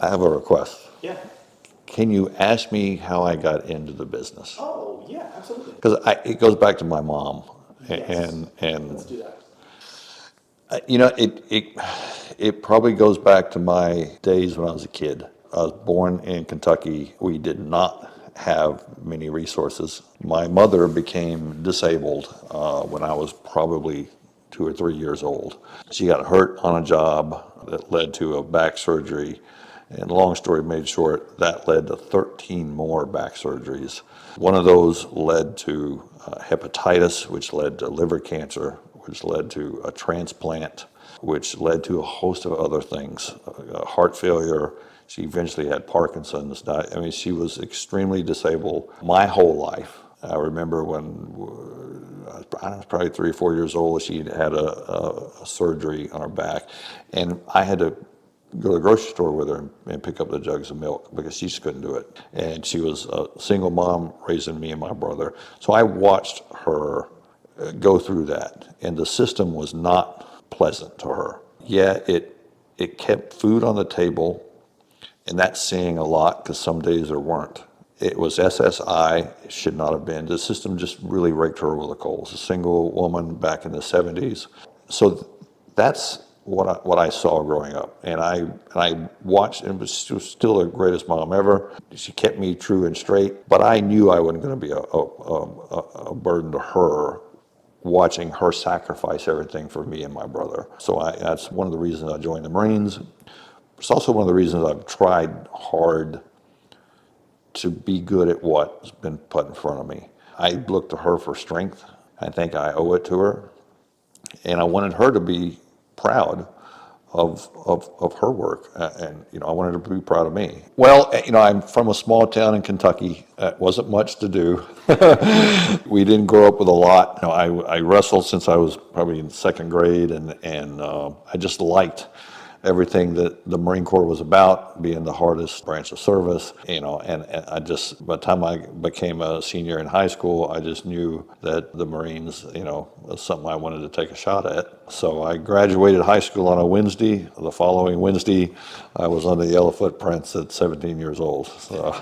I have a request. Yeah. Can you ask me how I got into the business? Oh, yeah, absolutely. Because it goes back to my mom, Yes. and Let's do that. you know, it probably goes back to my days when I was a kid. I was born in Kentucky. We did not have many resources. My mother became disabled when I was probably 2 or 3 years old. She got hurt on a job that led to a back surgery. And long story made short, that led to 13 more back surgeries. One of those led to hepatitis, which led to liver cancer, which led to a transplant, which led to a host of other things, heart failure. She eventually had Parkinson's. I mean, she was extremely disabled my whole life. I remember when I was probably 3 or 4 years old, she had a surgery on her back, and I had to go to the grocery store with her and pick up the jugs of milk because she just couldn't do it. And she was a single mom raising me and my brother. So I watched her go through that, and the system was not pleasant to her. Yeah, it kept food on the table, and that's saying a lot because some days there weren't. It was SSI, it should not have been. The system just really raked her over the coals. A single woman back in the 70s. So that's what I saw growing up. And I watched, and she was still the greatest mom ever. She kept me true and straight, but I knew I wasn't going to be a burden to her watching her sacrifice everything for me and my brother. So that's one of the reasons I joined the Marines. It's also one of the reasons I've tried hard to be good at what's been put in front of me. I look to her for strength. I think I owe it to her. And I wanted her to be proud of her work. And, you know, I wanted her to be proud of me. Well, you know, I'm from a small town in Kentucky. It wasn't much to do. We didn't grow up with a lot. You know, I wrestled since I was probably in second grade, and I just liked everything that the Marine Corps was about, being the hardest branch of service, you know, and I just, by the time I became a senior in high school, I just knew that the Marines, you know, was something I wanted to take a shot at. So I graduated high school on a Wednesday. The following Wednesday, I was on the Yellow Footprints at 17 years old. So.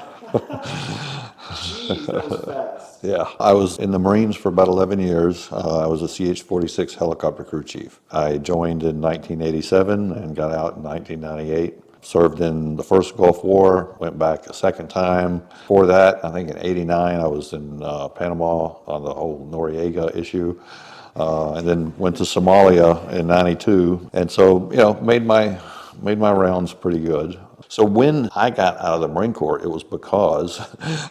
Jeez, that was fast. Yeah, I was in the Marines for about 11 years. I was a CH-46 helicopter crew chief. I joined in 1987 and got out in 1998. Served in the first Gulf War, went back a second time. Before that, I think in '89, I was in Panama on the whole Noriega issue. And then went to Somalia in '92. And so, you know, made my rounds pretty good. So when I got out of the Marine Corps, it was because,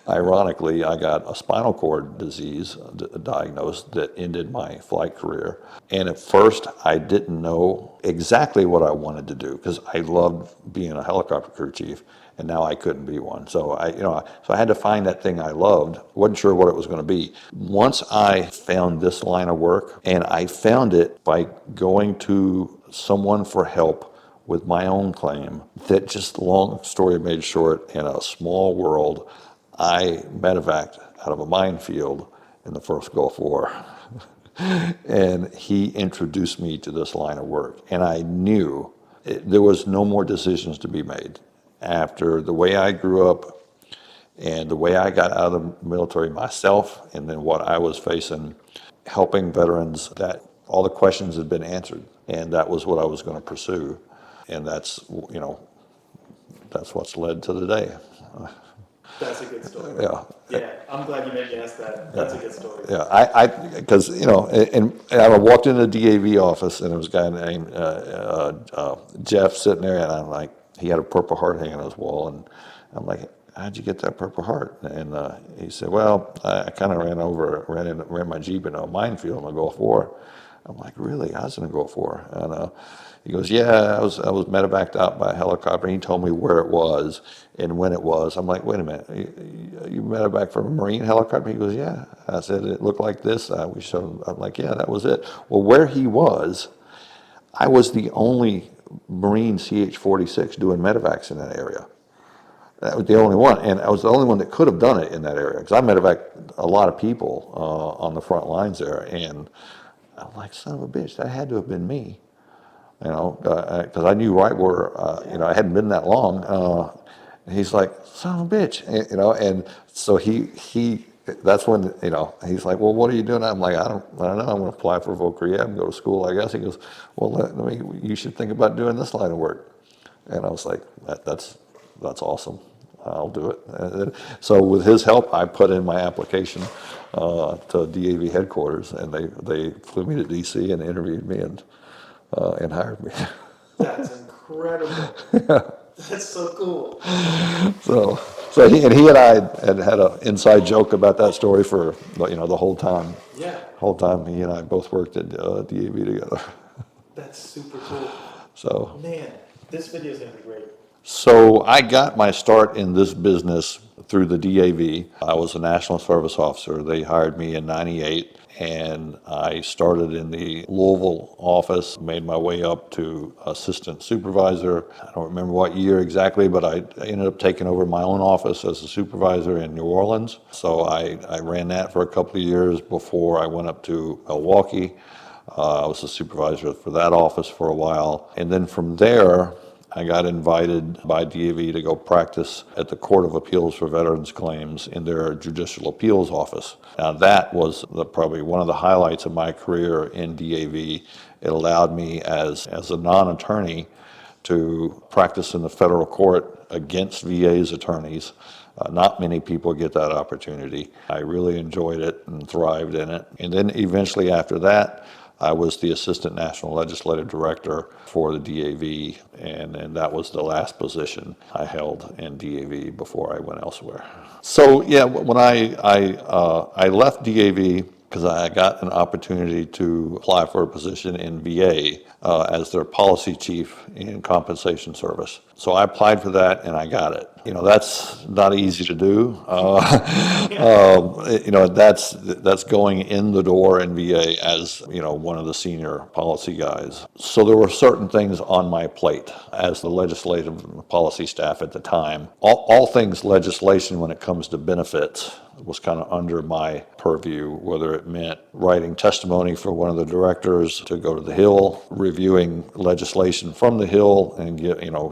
ironically, I got a spinal cord disease diagnosed that ended my flight career. And at first, I didn't know exactly what I wanted to do because I loved being a helicopter crew chief, and now I couldn't be one. So I had to find that thing I loved. Wasn't sure what it was going to be. Once I found this line of work, and I found it by going to someone for help with my own claim, that just long story made short, in a small world, I medevaced out of a minefield in the first Gulf War. And he introduced me to this line of work. And I knew there was no more decisions to be made. After the way I grew up and the way I got out of the military myself, and then what I was facing, helping veterans, that all the questions had been answered. And that was what I was going to pursue. And that's, you know, that's what's led to the day. That's a good story. Yeah. Yeah, I'm glad you made me ask that. That's a good story. Yeah, because, you know, and I walked into the DAV office, and there was a guy named Jeff sitting there, and I'm like, he had a Purple Heart hanging on his wall, and I'm like, how'd you get that Purple Heart? And he said, well, I kind of ran my Jeep into a minefield in the Gulf War. I'm like, really? I was in the Gulf War. And he goes, yeah, I was medevaced out by a helicopter. He told me where it was and when it was. I'm like, wait a minute, you medevaced from a Marine helicopter? He goes, yeah. I said, it looked like this. We showed him. I'm like, yeah, that was it. Well, where he was, I was the only Marine CH-46 doing medevacs in that area. That was the only one, and I was the only one that could have done it in that area, because I medevaced a lot of people on the front lines there, and I'm like, son of a bitch, that had to have been me. Because I knew right where, I hadn't been that long. He's like, son of a bitch, and so that's when, he's like, well, what are you doing? I'm like, I don't know. I'm going to apply for voc rehab and go to school, I guess. He goes, well, you should think about doing this line of work. And I was like, that's awesome. I'll do it. So with his help, I put in my application to DAV headquarters, and they flew me to DC and interviewed me and hired me. That's incredible. That's so cool. So he and I had an inside joke about that story for the whole time. Yeah, Whole time he and I both worked at DAV together. that's super cool. So. Man, this video is gonna be great. So I got my start in this business through the DAV. I was a national service officer. They hired me in '98, and I started in the Louisville office, made my way up to assistant supervisor. I don't remember what year exactly, but I ended up taking over my own office as a supervisor in New Orleans. So I ran that for a couple of years before I went up to Milwaukee. I was a supervisor for that office for a while. And then from there, I got invited by DAV to go practice at the Court of Appeals for Veterans Claims in their Judicial Appeals Office. Now that was probably one of the highlights of my career in DAV. It allowed me as a non-attorney to practice in the federal court against VA's attorneys. Not many people get that opportunity. I really enjoyed it and thrived in it. And then eventually after that, I was the Assistant National Legislative Director for the DAV, and that was the last position I held in DAV before I went elsewhere. So yeah, when I left DAV because I got an opportunity to apply for a position in VA as their policy chief in compensation service. So I applied for that and I got it. That's not easy to do. That's going in the door in VA as, one of the senior policy guys. So there were certain things on my plate as the legislative and policy staff at the time. All things legislation when it comes to benefits was kind of under my purview, whether it meant writing testimony for one of the directors to go to the Hill, reviewing legislation from the Hill and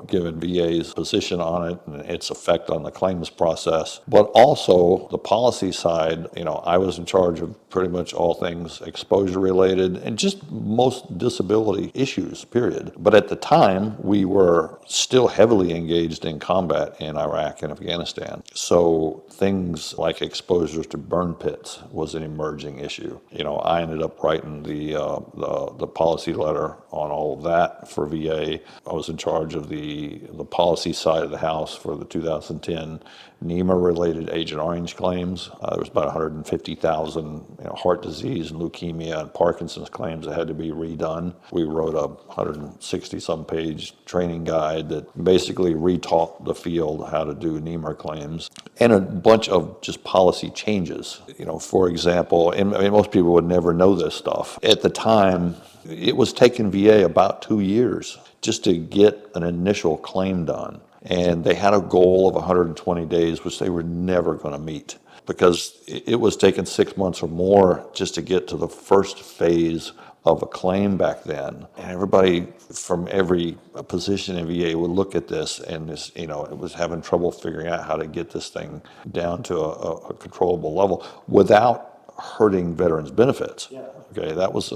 giving VA's position on it and its effect on the claims process. But also the policy side, I was in charge of pretty much all things exposure related and just most disability issues, period. But at the time, we were still heavily engaged in combat in Iraq and Afghanistan. So things like exposures to burn pits was an emerging issue. I ended up writing the policy letter on all of that for VA. I was in charge of the policy side of the house for the 2010 NEMA-related Agent Orange claims. There was about 150,000 heart disease and leukemia and Parkinson's claims that had to be redone. We wrote a 160-some page training guide that basically retaught the field how to do NEMA claims, and a bunch of just policy changes. For example, and most people would never know this stuff. At the time, it was taking VA about 2 years just to get an initial claim done. And they had a goal of 120 days, which they were never going to meet because it was taking 6 months or more just to get to the first phase of a claim back then. And everybody from every position in VA would look at this and it was having trouble figuring out how to get this thing down to a controllable level without hurting veterans' benefits. Yeah. Okay, that was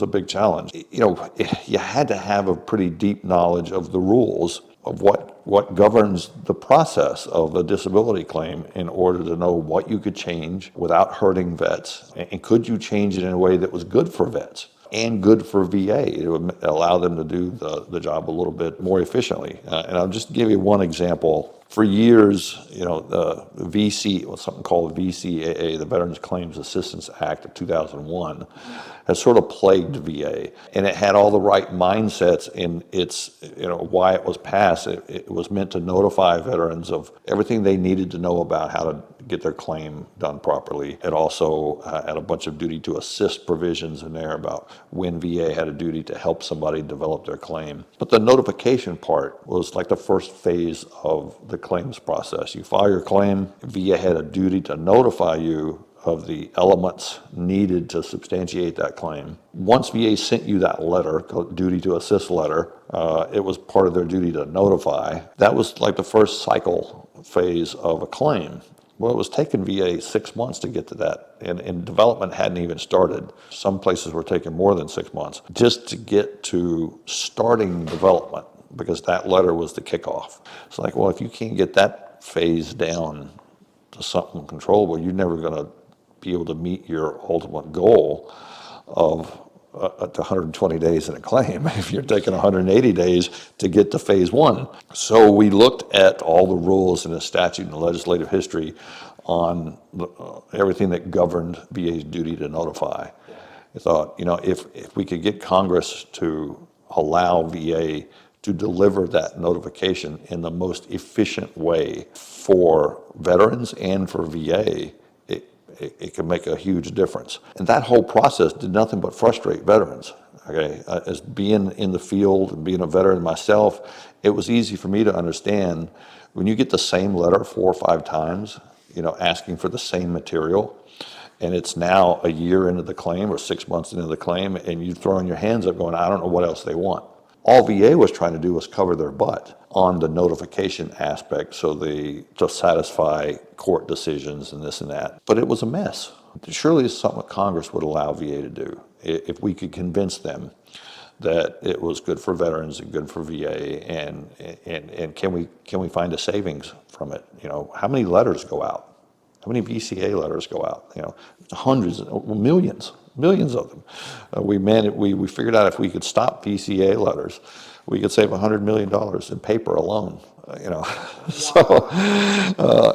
a big challenge. You had to have a pretty deep knowledge of the rules of what governs the process of a disability claim in order to know what you could change without hurting vets, and could you change it in a way that was good for vets and good for VA. It would allow them to do the job a little bit more efficiently. And I'll just give you one example. For years, the VC, something called VCAA, the Veterans Claims Assistance Act of 2001, has sort of plagued VA. And it had all the right mindsets in its, why it was passed. It was meant to notify veterans of everything they needed to know about how to get their claim done properly. It also had a bunch of duty to assist provisions in there about when VA had a duty to help somebody develop their claim. But the notification part was like the first phase of the claims process. You file your claim, VA had a duty to notify you of the elements needed to substantiate that claim. Once VA sent you that letter, duty to assist letter, it was part of their duty to notify. That was like the first cycle phase of a claim. Well, it was taking VA 6 months to get to that, and development hadn't even started. Some places were taking more than 6 months just to get to starting development, because that letter was the kickoff. It's like, well, if you can't get that phase down to something controllable, you're never going to be able to meet your ultimate goal of to 120 days in a claim if you're taking 180 days to get to phase one. So we looked at all the rules in the statute and the legislative history on everything that governed VA's duty to notify. I thought, if we could get Congress to allow VA to deliver that notification in the most efficient way for veterans and for VA, it can make a huge difference. And that whole process did nothing but frustrate veterans. Okay, as being in the field and being a veteran myself, it was easy for me to understand when you get the same letter 4 or 5 times, asking for the same material, and it's now a year into the claim or 6 months into the claim, and you're throwing your hands up going, I don't know what else they want. All VA was trying to do was cover their butt on the notification aspect to satisfy court decisions and this and that. But it was a mess. Surely it's something that Congress would allow VA to do if we could convince them that it was good for veterans and good for VA, and can we find a savings from it? How many letters go out? How many VCA letters go out? Hundreds, millions of them. We figured out if we could stop VCA letters, we could save $100 million in paper alone. So I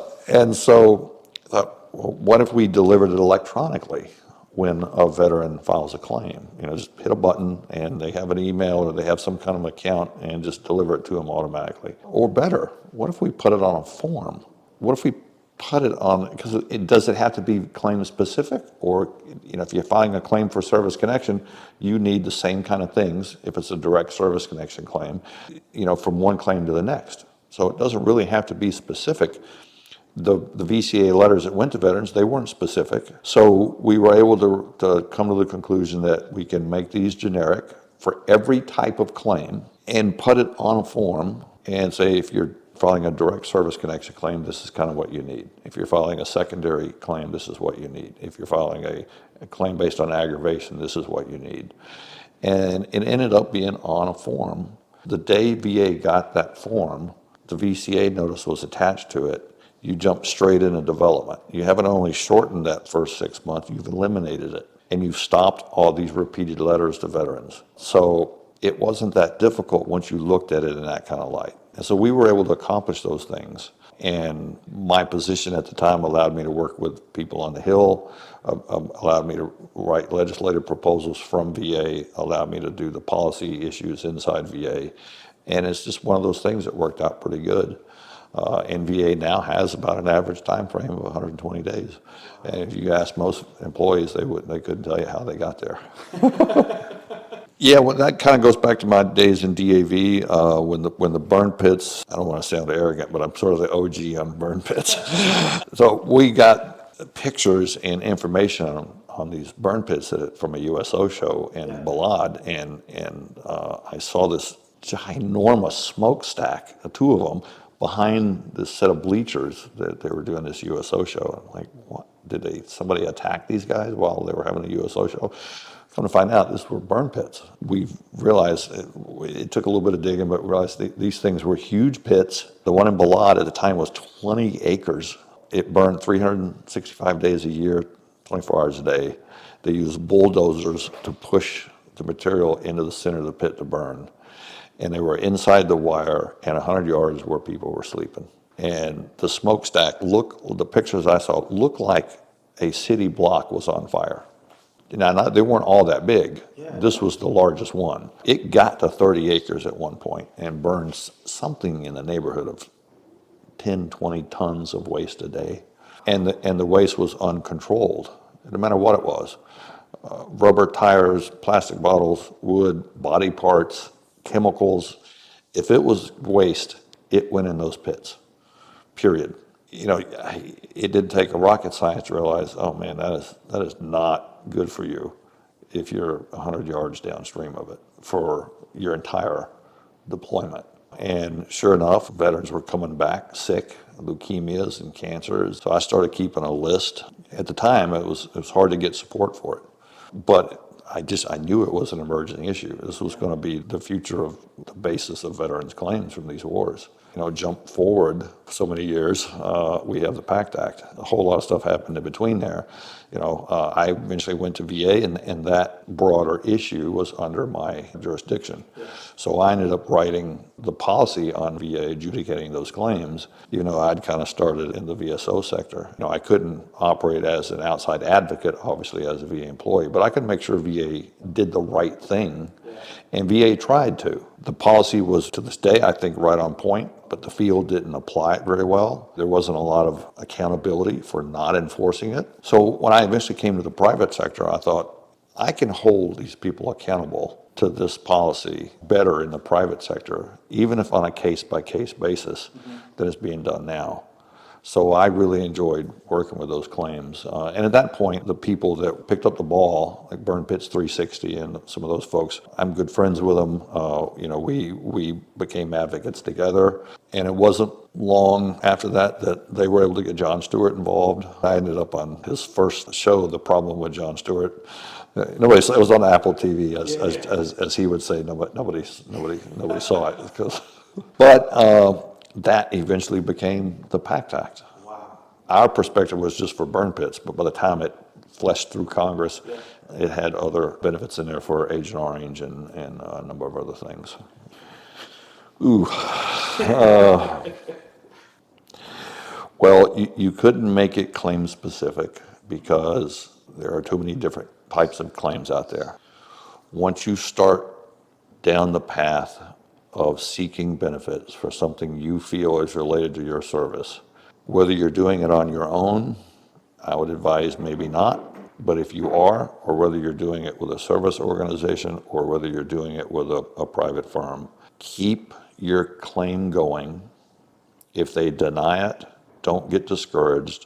thought, well, what if we delivered it electronically when a veteran files a claim? Just hit a button and they have an email or they have some kind of account and just deliver it to them automatically. Or better, what if we put it on a form? What if we put it on, because does it have to be claim specific? Or, if you're filing a claim for service connection, you need the same kind of things if it's a direct service connection claim, from one claim to the next. So it doesn't really have to be specific. The VCA letters that went to veterans, they weren't specific. So we were able to come to the conclusion that we can make these generic for every type of claim and put it on a form and say, if you're filing a direct service connection claim, this is kind of what you need. If you're filing a secondary claim, this is what you need. If you're filing a claim based on aggravation, this is what you need. And it ended up being on a form. The day VA got that form, the VCA notice was attached to it. You jump straight into development. You haven't only shortened that first 6 months, you've eliminated it. And you've stopped all these repeated letters to veterans. So it wasn't that difficult once you looked at it in that kind of light. And so we were able to accomplish those things. And my position at the time allowed me to work with people on the Hill, allowed me to write legislative proposals from VA, allowed me to do the policy issues inside VA. And it's just one of those things that worked out pretty good. And VA now has about an average time frame of 120 days. And if you ask most employees, they couldn't tell you how they got there. Yeah, well, that kind of goes back to my days in DAV when the burn pits. I don't want to sound arrogant, but I'm sort of the OG on burn pits. So we got pictures and information on these burn pits from a USO show in Balad, and I saw this ginormous smokestack, 2 of them, behind this set of bleachers that they were doing this USO show. I'm like, what? Did somebody attack these guys while they were having a USO show? Come to find out, these were burn pits. We've realized, it took a little bit of digging, but we realized these things were huge pits. The one in Balad at the time was 20 acres. It burned 365 days a year, 24 hours a day. They used bulldozers to push the material into the center of the pit to burn. And they were inside the wire and 100 yards where people were sleeping. And the smokestack, the pictures I saw looked like a city block was on fire. Now, they weren't all that big. Yeah. This was the largest one. It got to 30 acres at one point and burned something in the neighborhood of 10, 20 tons of waste a day. And the waste was uncontrolled, no matter what it was. Rubber tires, plastic bottles, wood, body parts, chemicals. If it was waste, it went in those pits, period. it didn't take a rocket science to realize, oh man, that is not good for you if you're 100 yards downstream of it for your entire deployment. And sure enough, veterans were coming back sick, leukemias and cancers. So I started keeping a list. At the time, it was hard to get support for it, but I knew it was an emerging issue. This was going to be the future of the basis of veterans' claims from these wars. Jump forward so many years, we have the PACT Act. A whole lot of stuff happened in between there. I eventually went to VA, and that broader issue was under my jurisdiction. So I ended up writing the policy on VA adjudicating those claims. I'd kind of started in the VSO sector. I couldn't operate as an outside advocate, obviously, as a VA employee, but I could make sure VA did the right thing, and VA tried to. The policy was, to this day, I think, right on point, but the field didn't apply it very well. There wasn't a lot of accountability for not enforcing it. So when I eventually came to the private sector, I thought, I can hold these people accountable to this policy better in the private sector, even if on a case-by-case basis than is being done now. So I really enjoyed working with those claims. And at that point, the people that picked up the ball, like Burn Pits 360 and some of those folks, I'm good friends with them. We became advocates together. And it wasn't long after that they were able to get John Stewart involved. I ended up on his first show, The Problem with John Stewart. It was on Apple TV, as he would say. Nobody saw it. But that eventually became the PACT Act. Wow. Our perspective was just for burn pits, but by the time it fleshed through Congress, it had other benefits in there for Agent Orange and a number of other things. Ooh. Well, you couldn't make it claim specific because there are too many different types of claims out there. Once you start down the path of seeking benefits for something you feel is related to your service, whether you're doing it on your own, I would advise maybe not, but if you are, or whether you're doing it with a service organization or whether you're doing it with a private firm, keep your claim going. If they deny it, don't get discouraged.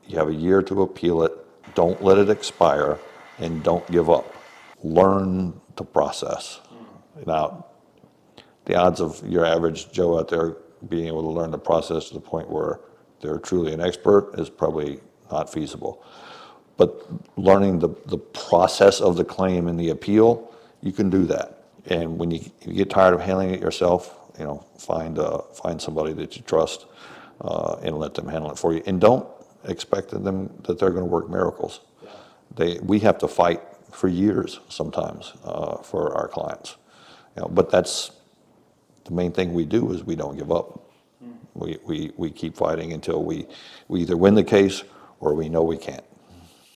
You have a year to appeal it. Don't let it expire, and don't give up. Learn the process. Now, the odds of your average Joe out there being able to learn the process to the point where they're truly an expert is probably not feasible. But learning the process of the claim and the appeal, you can do that. And when you get tired of handling it yourself, find somebody that you trust and let them handle it for you. And don't expect that they're going to work miracles. We have to fight for years sometimes for our clients. But that's the main thing we do is we don't give up. We keep fighting until we either win the case or we know we can't.